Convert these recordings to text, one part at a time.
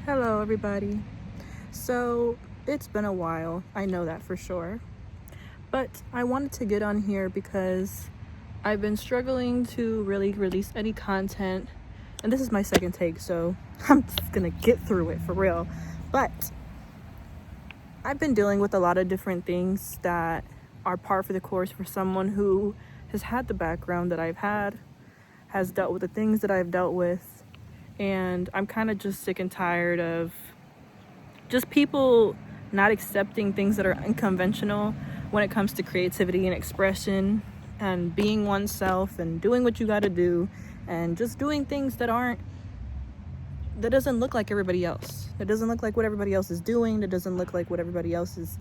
Hello, everybody. So, it's been a while, I know that for sure. But I wanted to get on here because I've been struggling to really release any content. And this is my second take, so I'm just gonna get through it for real. But I've been dealing with a lot of different things that are par for the course for someone who has had the background that I've had, has dealt with the things that I've dealt with. And I'm kind of just sick and tired of just people not accepting things that are unconventional when it comes to creativity and expression and being oneself and doing what you got to do and just doing things that doesn't look like everybody else. That doesn't look like what everybody else is doing. That doesn't look like what everybody else is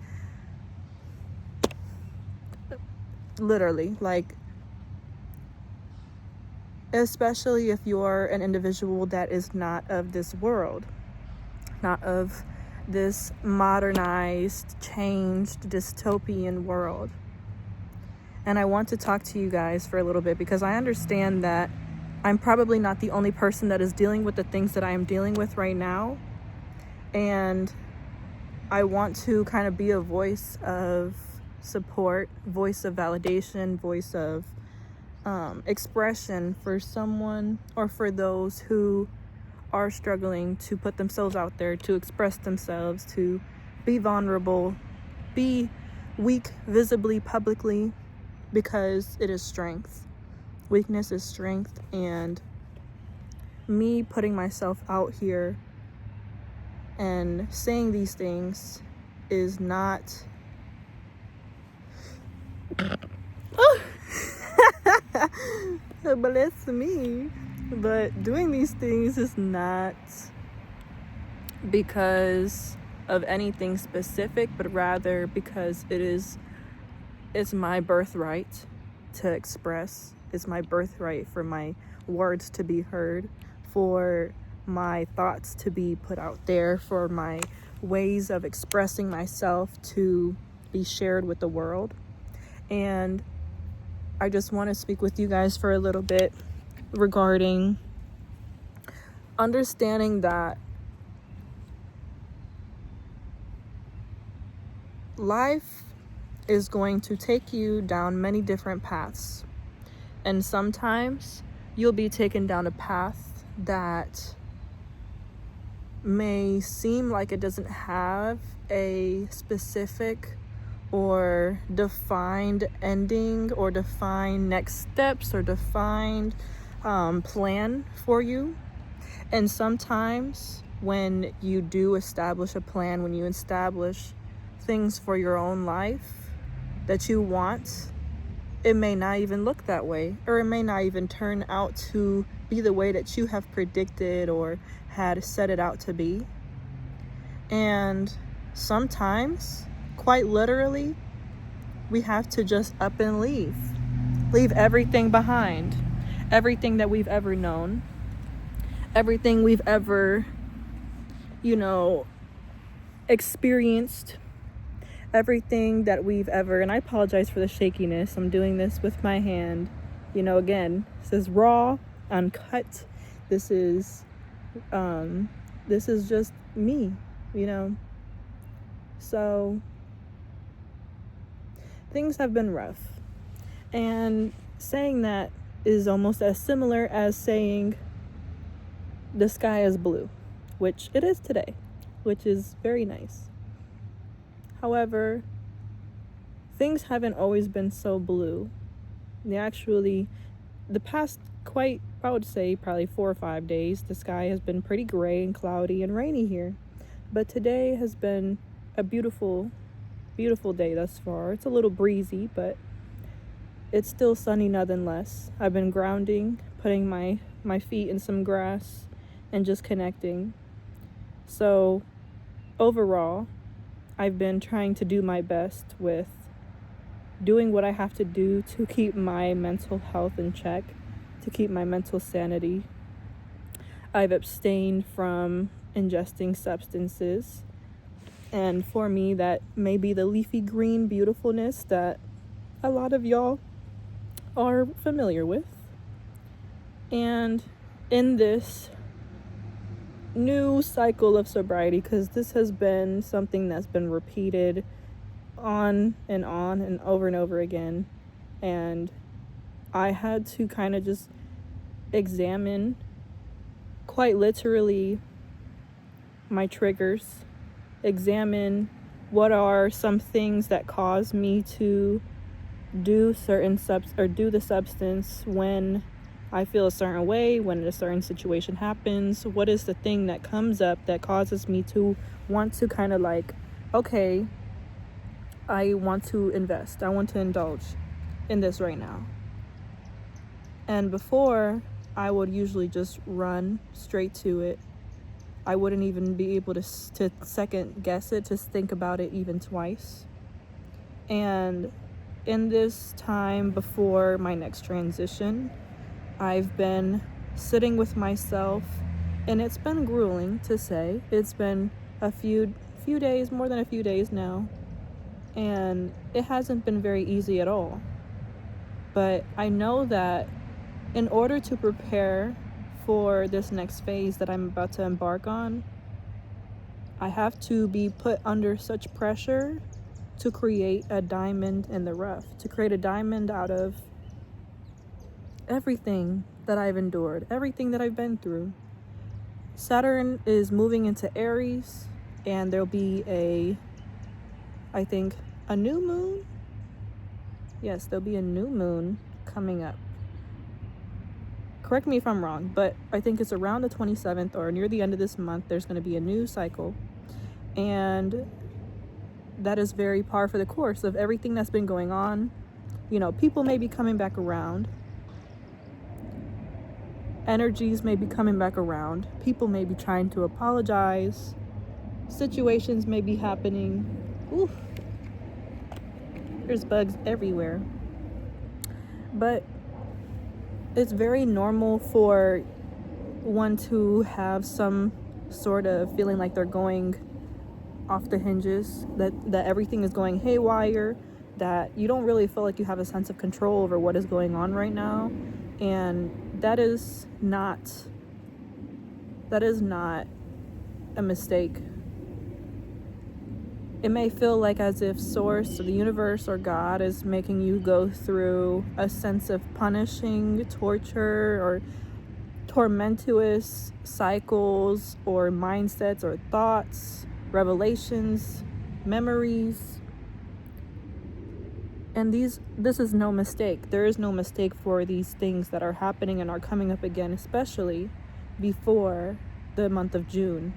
literally like, especially if you're an individual that is not of this world, not of this modernized, changed, dystopian world. And I want to talk to you guys for a little bit because I understand that I'm probably not the only person that is dealing with the things that I am dealing with right now. And I want to kind of be a voice of support, voice of validation, voice of expression for someone or for those who are struggling to put themselves out there, to express themselves, to be vulnerable, be weak visibly, publicly, because it is strength. Weakness is strength, and me putting myself out here and saying these things is not bless me, but doing these things is not because of anything specific, but rather because it's my birthright to express. It's my birthright for my words to be heard, for my thoughts to be put out there, for my ways of expressing myself to be shared with the world. And I just want to speak with you guys for a little bit regarding understanding that life is going to take you down many different paths. And sometimes you'll be taken down a path that may seem like it doesn't have a specific or defined ending or defined next steps or defined plan for you. And sometimes when you do establish a plan, when you establish things for your own life that you want, it may not even look that way, or it may not even turn out to be the way that you have predicted or had set it out to be. And sometimes, quite literally, we have to just up and leave everything behind, everything that we've ever known, everything we've ever, experienced, everything that we've ever, and I apologize for the shakiness. I'm doing this with my hand. Again, this is raw, uncut. This is just me, So things have been rough. And saying that is almost as similar as saying the sky is blue, which it is today, which is very nice. However, things haven't always been so blue. The past I would say probably 4 or 5 days, the sky has been pretty gray and cloudy and rainy here. But today has been a beautiful, beautiful day thus far. It's a little breezy, but it's still sunny nonetheless. I've been grounding, putting my feet in some grass and just connecting. So overall, I've been trying to do my best with doing what I have to do to keep my mental health in check, to keep my mental sanity. I've abstained from ingesting substances. And for me, that may be the leafy green beautifulness that a lot of y'all are familiar with. And in this new cycle of sobriety, because this has been something that's been repeated on and over again. And I had to kind of just examine, quite literally, my triggers, examine what are some things that cause me to do do the substance when I feel a certain way, when a certain situation happens. What is the thing that comes up that causes me to want to kind of like, okay, I want to invest, I want to indulge in this right now. And before, I would usually just run straight to it. I wouldn't even be able to second guess it, to think about it even twice. And in this time before my next transition, I've been sitting with myself, and it's been grueling, to say. It's been a few days, more than a few days now, and it hasn't been very easy at all. But I know that in order to prepare for this next phase that I'm about to embark on, I have to be put under such pressure to create a diamond in the rough, to create a diamond out of everything that I've endured, everything that I've been through. Saturn is moving into Aries, and there'll be I think, a new moon. Yes, there'll be a new moon coming up. Correct me if I'm wrong, but I think it's around the 27th or near the end of this month. There's going to be a new cycle, and that is very par for the course of everything that's been going on. You know, people may be coming back around. Energies may be coming back around. People may be trying to apologize. Situations may be happening. Oof. There's bugs everywhere. But it's very normal for one to have some sort of feeling like they're going off the hinges, that everything is going haywire, that you don't really feel like you have a sense of control over what is going on right now. And that is not a mistake. It may feel like as if Source or the universe or God is making you go through a sense of punishing, torture, or tormentuous cycles or mindsets or thoughts, revelations, memories. And this is no mistake. There is no mistake for these things that are happening and are coming up again, especially before the month of June.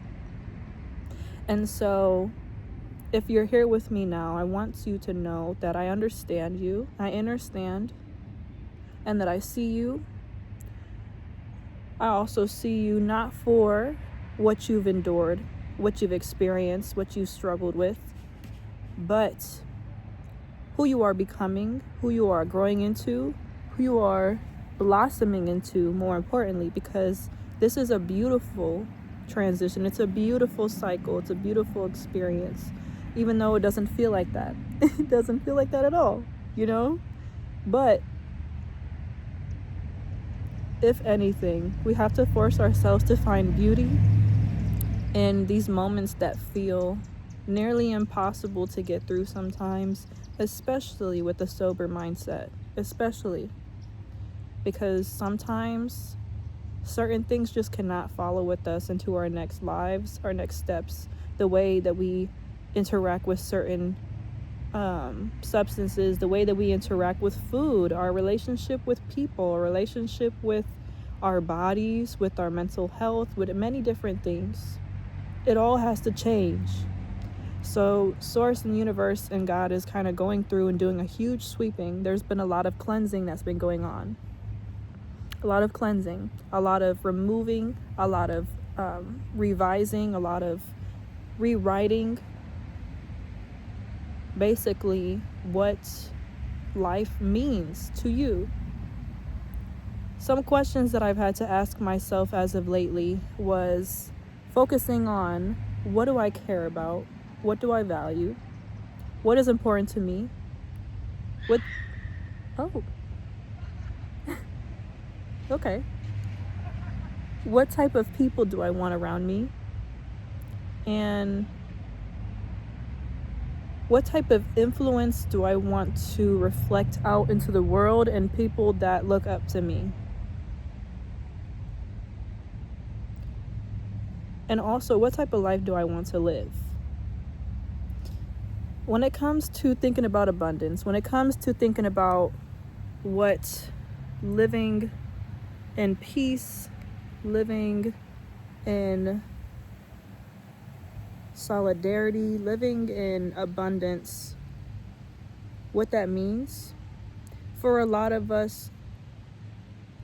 And so, if you're here with me now, I want you to know that I understand you, I understand, and that I see you. I also see you not for what you've endured, what you've experienced, what you've struggled with, but who you are becoming, who you are growing into, who you are blossoming into, more importantly, because this is a beautiful transition. It's a beautiful cycle. It's a beautiful experience, even though it doesn't feel like that. It doesn't feel like that at all, you know? But if anything, we have to force ourselves to find beauty in these moments that feel nearly impossible to get through sometimes, especially with a sober mindset, especially because sometimes certain things just cannot follow with us into our next lives, our next steps, the way that we interact with certain substances, the way that we interact with food, our relationship with people, our relationship with our bodies, with our mental health, with many different things. It all has to change. So Source and the universe and God is kind of going through and doing a huge sweeping. There's been a lot of cleansing that's been going on. A lot of cleansing, a lot of removing, a lot of revising, a lot of rewriting. Basically, what life means to you. Some questions that I've had to ask myself as of lately was focusing on, what do I care about? What do I value? What is important to me? Oh. Okay. what type of people do I want around me? And what type of influence do I want to reflect out into the world and people that look up to me? And also, what type of life do I want to live? When it comes to thinking about abundance, when it comes to thinking about what living in peace, living in solidarity, living in abundance, what that means, for a lot of us,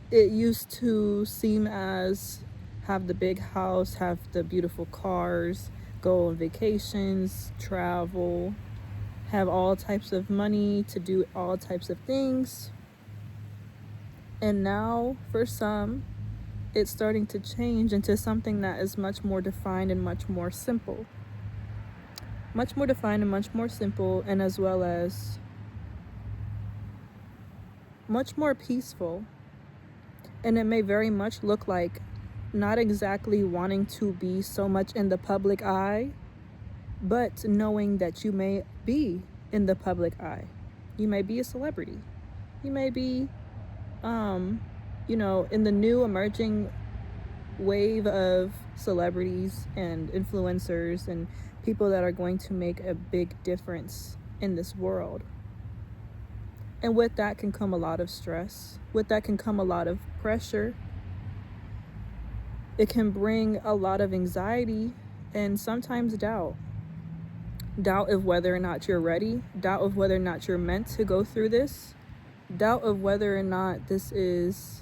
it used to seem as have the big house, have the beautiful cars, go on vacations, travel, have all types of money to do all types of things. And now, for some, it's starting to change into something that is much more defined and much more simple. Much more defined and much more simple, and as well as much more peaceful. And it may very much look like not exactly wanting to be so much in the public eye, but knowing that you may be in the public eye. You may be a celebrity. You may be, in the new emerging wave of celebrities and influencers and people that are going to make a big difference in this world. And with that can come a lot of stress. With that can come a lot of pressure. It can bring a lot of anxiety and sometimes doubt. Doubt of whether or not you're ready. Doubt of whether or not you're meant to go through this. Doubt of whether or not this is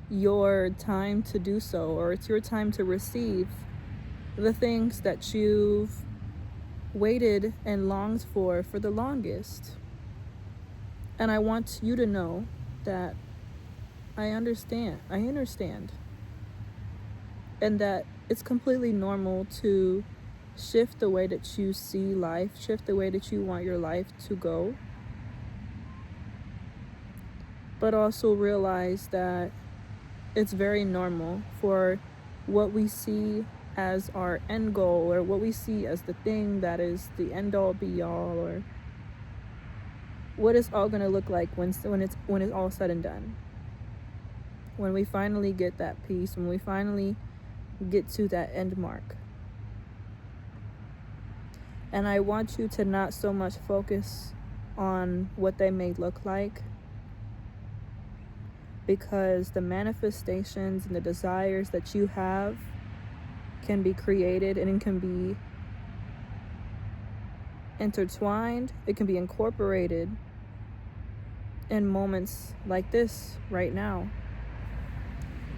your time to do so, or it's your time to receive the things that you've waited and longed for the longest. And I want you to know that I understand. And that it's completely normal to shift the way that you see life, shift the way that you want your life to go. But also realize that it's very normal for what we see as our end goal, or what we see as the thing that is the end all be all, or what it's all going to look like when it's all said and done. When we finally get that peace, when we finally get to that end mark. And I want you to not so much focus on what they may look like, because the manifestations and the desires that you have can be created, and it can be intertwined, it can be incorporated in moments like this right now,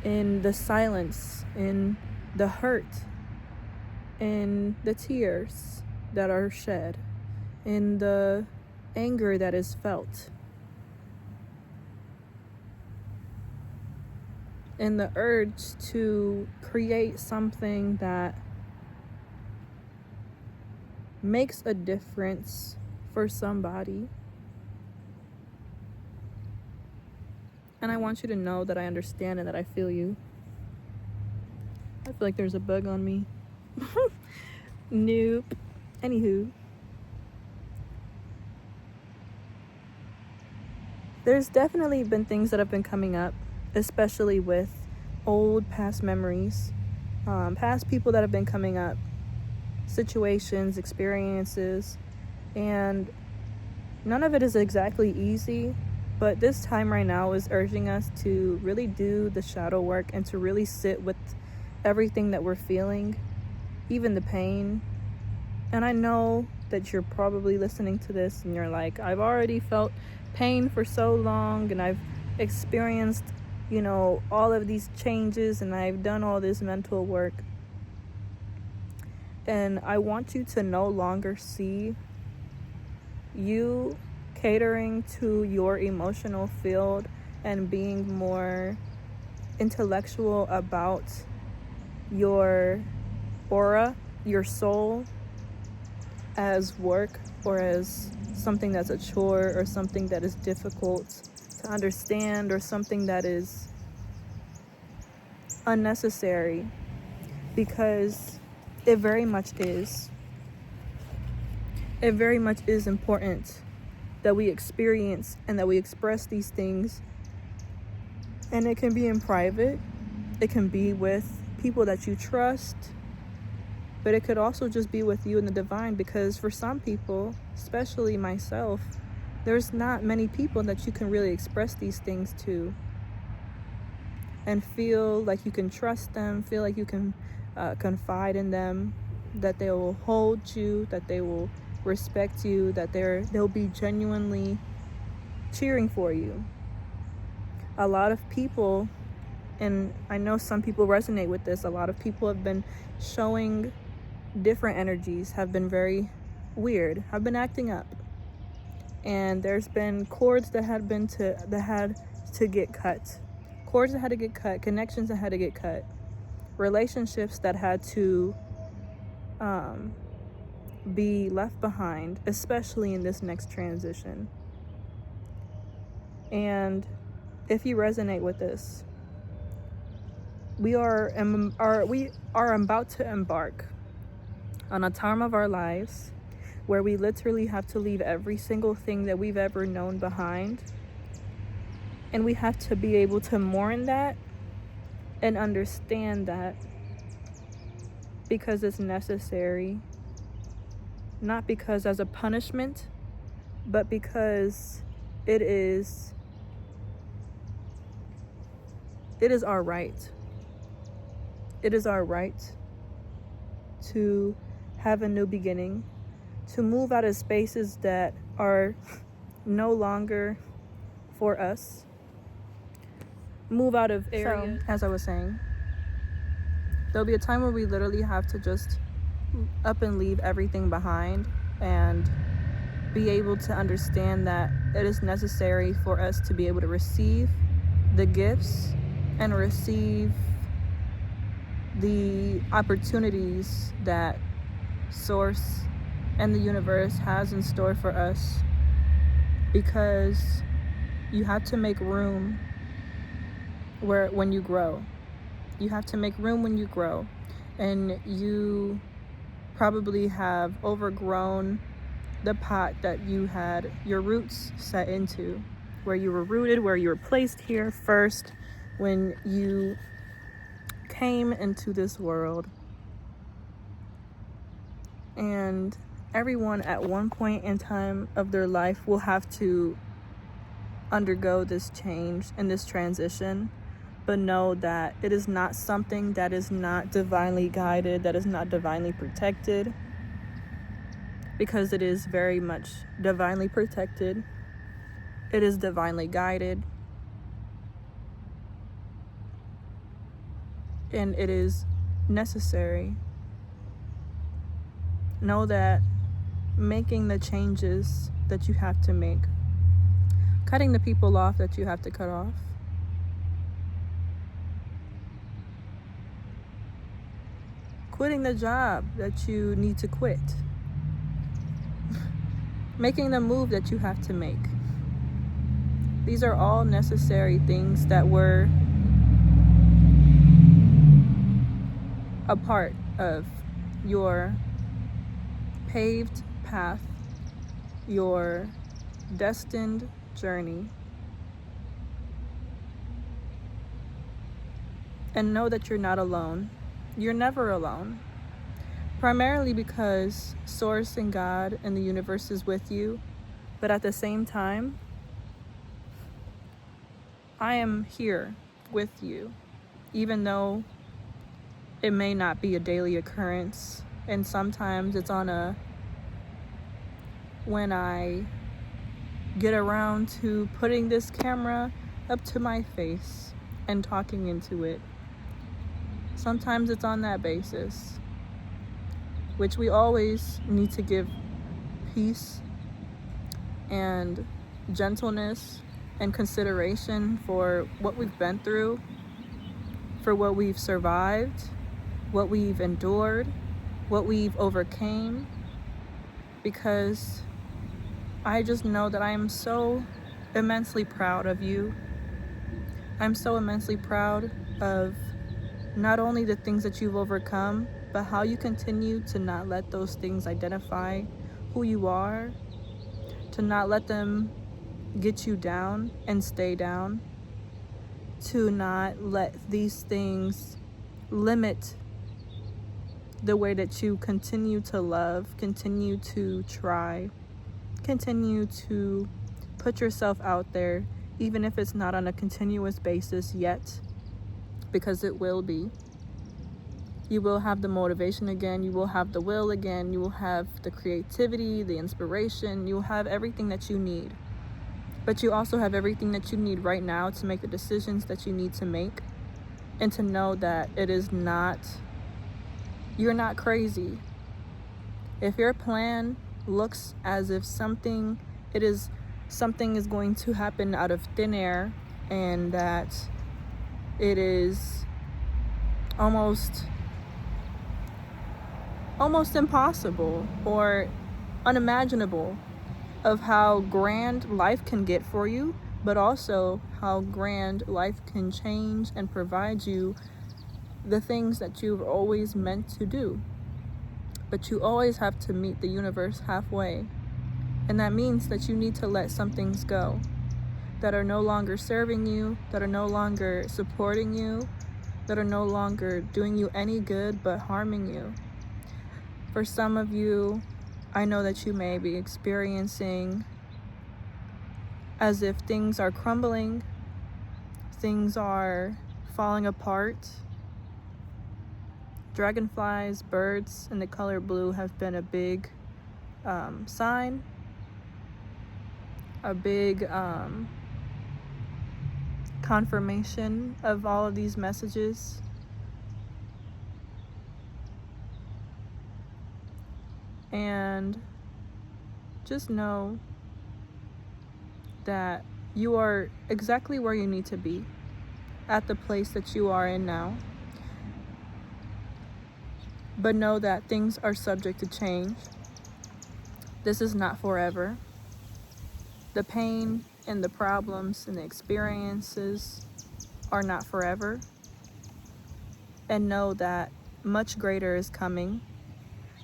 in the silence, in the hurt, in the tears that are shed, in the anger that is felt, in the urge to create something that makes a difference for somebody. And I want you to know that I understand and that I feel you. I feel like there's a bug on me. Nope. Anywho. There's definitely been things that have been coming up, especially with old past memories, past people that have been coming up, situations, experiences, and none of it is exactly easy. But this time right now is urging us to really do the shadow work and to really sit with everything that we're feeling, even the pain. And I know that you're probably listening to this and you're like, I've already felt pain for so long, and I've experienced, all of these changes, and I've done all this mental work. And I want you to no longer see you catering to your emotional field and being more intellectual about your aura, your soul, as work, or as something that's a chore, or something that is difficult to understand, or something that is unnecessary, because it very much is. It very much is important that we experience and that we express these things. And it can be in private. It can be with people that you trust. But it could also just be with you and the divine, because for some people, especially myself, there's not many people that you can really express these things to and feel like you can trust them, feel like you can confide in them, that they will hold you, that they will respect you, that they'll be genuinely cheering for you. A lot of people, and I know some people resonate with this, a lot of people have been showing different energies, have been very weird, have been acting up. And there's been cords that had to get cut. Cords that had to get cut, connections that had to get cut, relationships that had to be left behind, especially in this next transition. And if you resonate with this, we are about to embark on a time of our lives where we literally have to leave every single thing that we've ever known behind. And we have to be able to mourn that and understand that, because it's necessary. Not because as a punishment, but because it is our right. It is our right to have a new beginning, to move out of spaces that are no longer for us. Move out of areas. So, as I was saying, there'll be a time where we literally have to just up and leave everything behind and be able to understand that it is necessary for us to be able to receive the gifts and receive the opportunities that Source and the universe has in store for us, because you have to make room when you grow. You have to make room when you grow, and you probably have overgrown the pot that you had your roots set into, where you were rooted, where you were placed here first when you came into this world. And everyone at one point in time of their life will have to undergo this change and this transition, but know that it is not something that is not divinely guided, that is not divinely protected, because it is very much divinely protected. It is divinely guided, and it is necessary. Know that making the changes that you have to make, cutting the people off that you have to cut off, quitting the job that you need to quit, making the move that you have to make. These are all necessary things that were a part of your paved path, your destined journey. And know that you're not alone. You're never alone. Primarily because Source and God and the universe is with you. But at the same time, I am here with you. Even though it may not be a daily occurrence. And sometimes it's when I get around to putting this camera up to my face and talking into it. Sometimes it's on that basis, which we always need to give peace and gentleness and consideration for what we've been through, for what we've survived, what we've endured, what we've overcame, because I just know that I am so immensely proud of you. I'm so immensely proud of not only the things that you've overcome, but how you continue to not let those things identify who you are, to not let them get you down and stay down, to not let these things limit the way that you continue to love, continue to try, continue to put yourself out there, even if it's not on a continuous basis yet, because it will be. You will have the motivation again, you will have the will again, you will have the creativity, the inspiration, you will have everything that you need. But you also have everything that you need right now to make the decisions that you need to make, and to know that you're not crazy. If your plan looks as if something is going to happen out of thin air, and that it is almost impossible or unimaginable of how grand life can get for you, but also how grand life can change and provide you the things that you've always meant to do. But you always have to meet the universe halfway. And that means that you need to let some things go that are no longer serving you, that are no longer supporting you, that are no longer doing you any good but harming you. For some of you, I know that you may be experiencing as if things are crumbling, things are falling apart. Dragonflies, birds, and the color blue have been a big sign, a big confirmation of all of these messages. And just know that you are exactly where you need to be, at the place that you are in now. But know that things are subject to change. This is not forever. The pain and the problems and the experiences are not forever. And know that much greater is coming.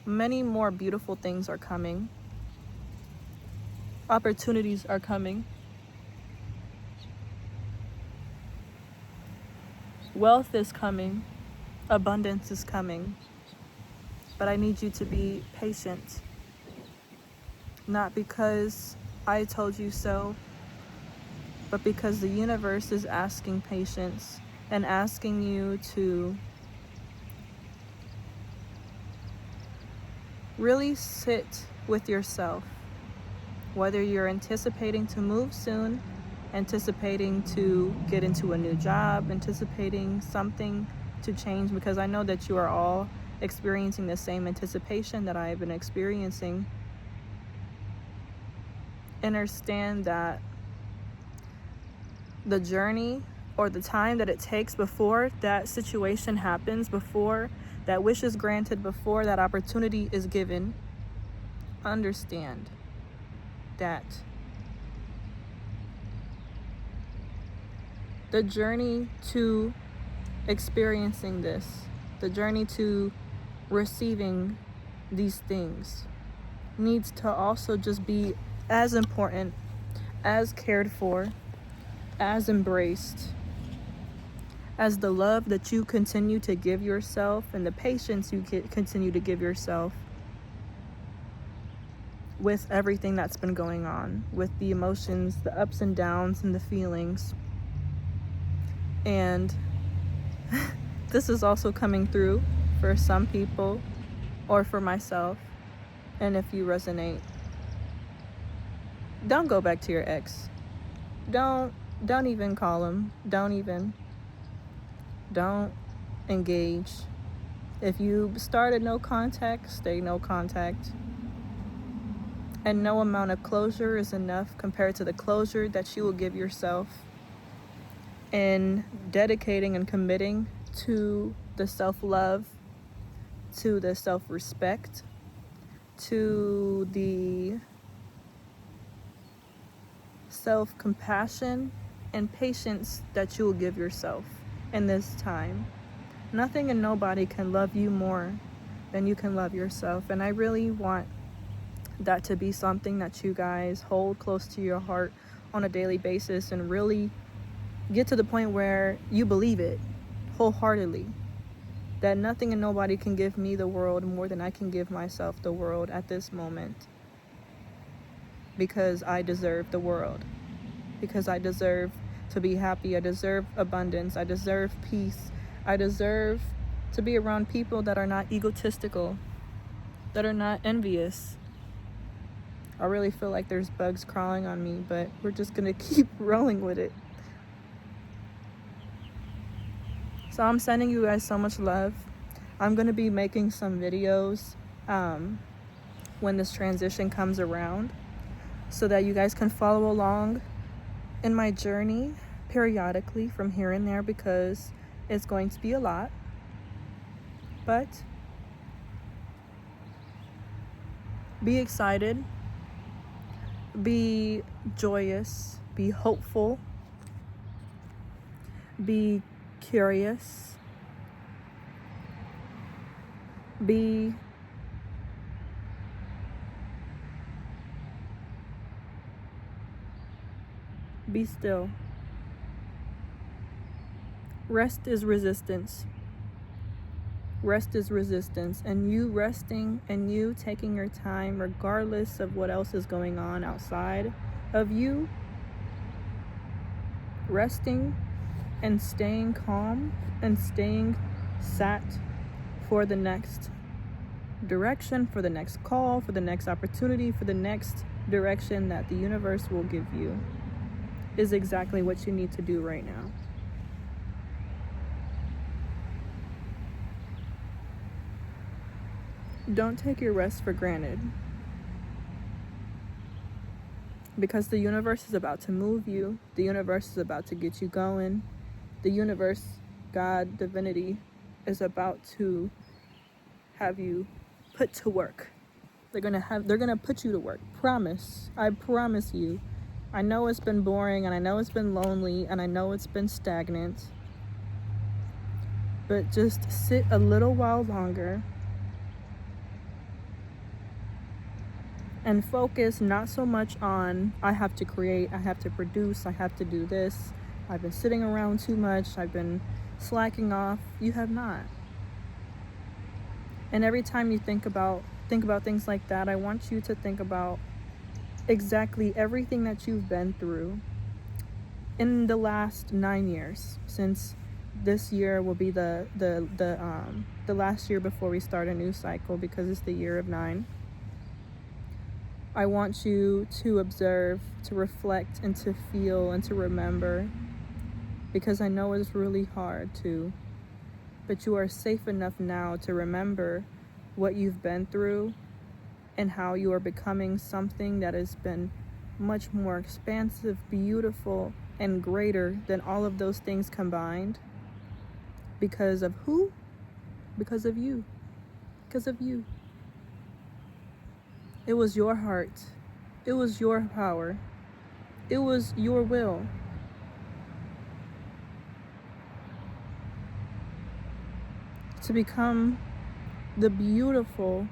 Many more beautiful things are coming. Opportunities are coming. Wealth is coming. Abundance is coming. But I need you to be patient. Not because I told you so, but because the universe is asking patience and asking you to really sit with yourself. Whether you're anticipating to move soon, anticipating to get into a new job, anticipating something to change, because I know that you are all experiencing the same anticipation that I have been experiencing. Understand that the journey or the time that it takes before that situation happens, before that wish is granted, before that opportunity is given, understand that the journey to experiencing this, the journey to receiving these things, needs to also just be as important, as cared for, as embraced as the love that you continue to give yourself and the patience you continue to give yourself with everything that's been going on, with the emotions, the ups and downs, and the feelings. And this is also coming through for some people, or for myself. And if you resonate, don't go back to your ex. Don't even call him. Don't engage. If you started no contact, stay no contact. And no amount of closure is enough compared to the closure that you will give yourself in dedicating and committing to the self-love, to the self-respect, to the self-compassion and patience that you will give yourself in this time. Nothing and nobody can love you more than you can love yourself. And I really want that to be something that you guys hold close to your heart on a daily basis and really get to the point where you believe it wholeheartedly. That nothing and nobody can give me the world more than I can give myself the world at this moment. Because I deserve the world. Because I deserve to be happy. I deserve abundance. I deserve peace. I deserve to be around people that are not egotistical, that are not envious. I really feel like there's bugs crawling on me, but we're just gonna keep rolling with it. So I'm sending you guys so much love. I'm gonna be making some videos when this transition comes around so that you guys can follow along in my journey periodically from here and there, because it's going to be a lot. But be excited, be joyous, be hopeful, be curious, be still. Rest is resistance. Rest is resistance. And you resting and you taking your time, regardless of what else is going on outside of you, resting and staying calm and staying sat for the next direction, for the next call, for the next opportunity, for the next direction that the universe will give you, is exactly what you need to do right now. Don't take your rest for granted, because the universe is about to move you. The universe is about to get you going. The universe, God, divinity, is about to have you put to work. They're gonna put you to work. Promise. I promise you. I know it's been boring, and I know it's been lonely, and I know it's been stagnant. But just sit a little while longer and focus not so much on, I have to create, I have to produce, I have to do this. I've been sitting around too much. I've been slacking off. You have not. And every time you think about things like that, I want you to think about exactly everything that you've been through in the last 9 years, since this year will be the last year before we start a new cycle, because it's the year of 9. I want you to observe, to reflect, and to feel, and to remember, because I know it's really hard to, but you are safe enough now to remember what you've been through and how you are becoming something that has been much more expansive, beautiful, and greater than all of those things combined. Because of who? Because of you. Because of you. It was your heart. It was your power. It was your will. To become the beautiful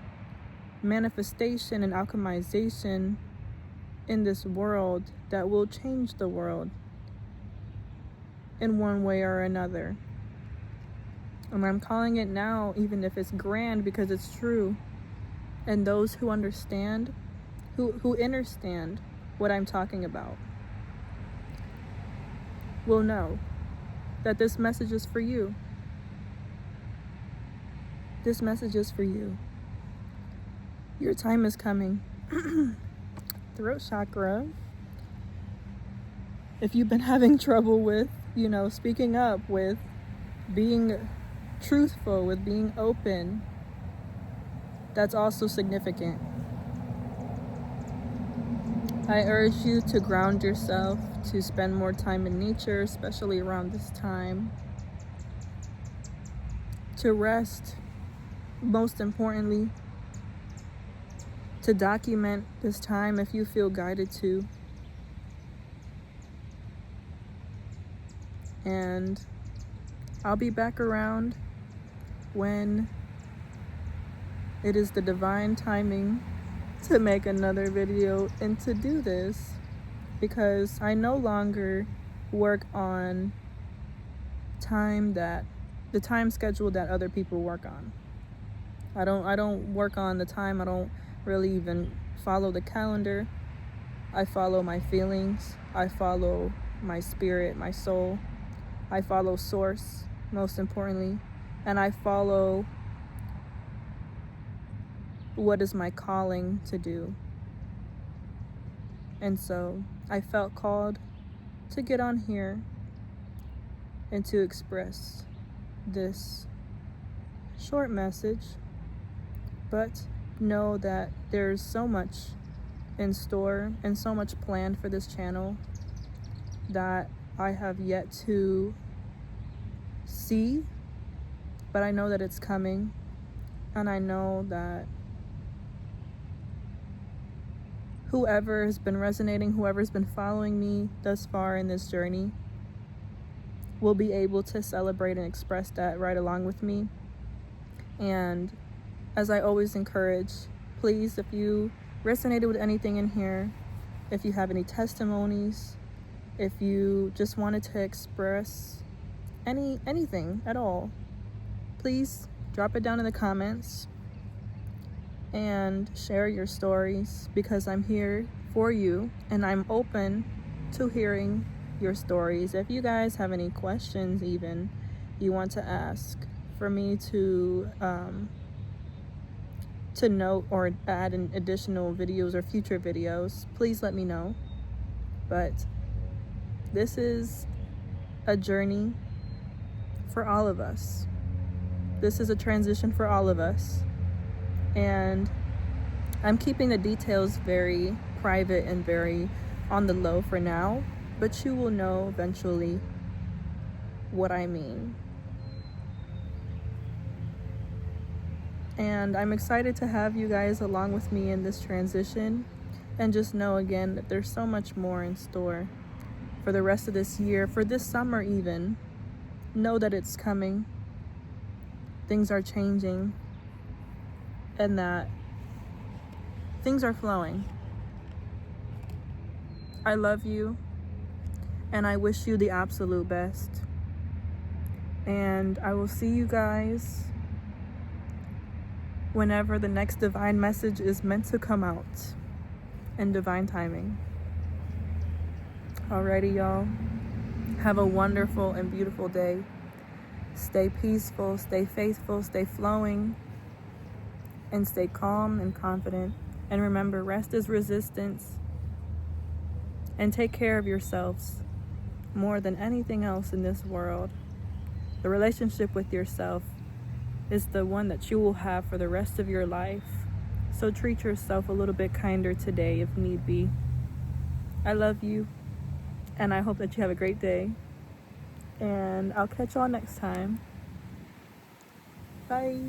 manifestation and alchemization in this world that will change the world in one way or another. And I'm calling it now, even if it's grand, because it's true. And those who understand, who understand what I'm talking about, will know that this message is for you. This message is for you. Your time is coming. Throat chakra. If you've been having trouble with, speaking up, with being truthful, with being open, that's also significant. I urge you to ground yourself, to spend more time in nature, especially around this time. To rest, most importantly. To document this time if you feel guided to. And I'll be back around when it is the divine timing to make another video and to do this, because I no longer work on the time schedule that other people work on. I don't work on the time. I don't really even follow the calendar. I follow my feelings. I follow my spirit, my soul. I follow source, most importantly, and I follow what is my calling to do. And so I felt called to get on here and to express this short message, but know that there's so much in store and so much planned for this channel that I have yet to see, but I know that it's coming, and I know that whoever has been resonating, whoever's been following me thus far in this journey will be able to celebrate and express that right along with me. And as I always encourage, please, if you resonated with anything in here, if you have any testimonies, if you just wanted to express anything at all, please drop it down in the comments and share your stories, because I'm here for you and I'm open to hearing your stories. If you guys have any questions even you want to ask for me to note or add in additional videos or future videos, please let me know. But this is a journey for all of us. This is a transition for all of us. And I'm keeping the details very private and very on the low for now, but you will know eventually what I mean. And I'm excited to have you guys along with me in this transition, and just know again that there's so much more in store for the rest of this year, for this summer even. Know that it's coming. Things are changing, and that things are flowing. I love you, and I wish you the absolute best. And I will see you guys whenever the next divine message is meant to come out in divine timing. Alrighty, y'all. Have a wonderful and beautiful day. Stay peaceful, stay faithful, stay flowing, and stay calm and confident. And remember, rest is resistance. And take care of yourselves more than anything else in this world. The relationship with yourself is the one that you will have for the rest of your life. So treat yourself a little bit kinder today if need be. I love you, and I hope that you have a great day. And I'll catch y'all next time. Bye.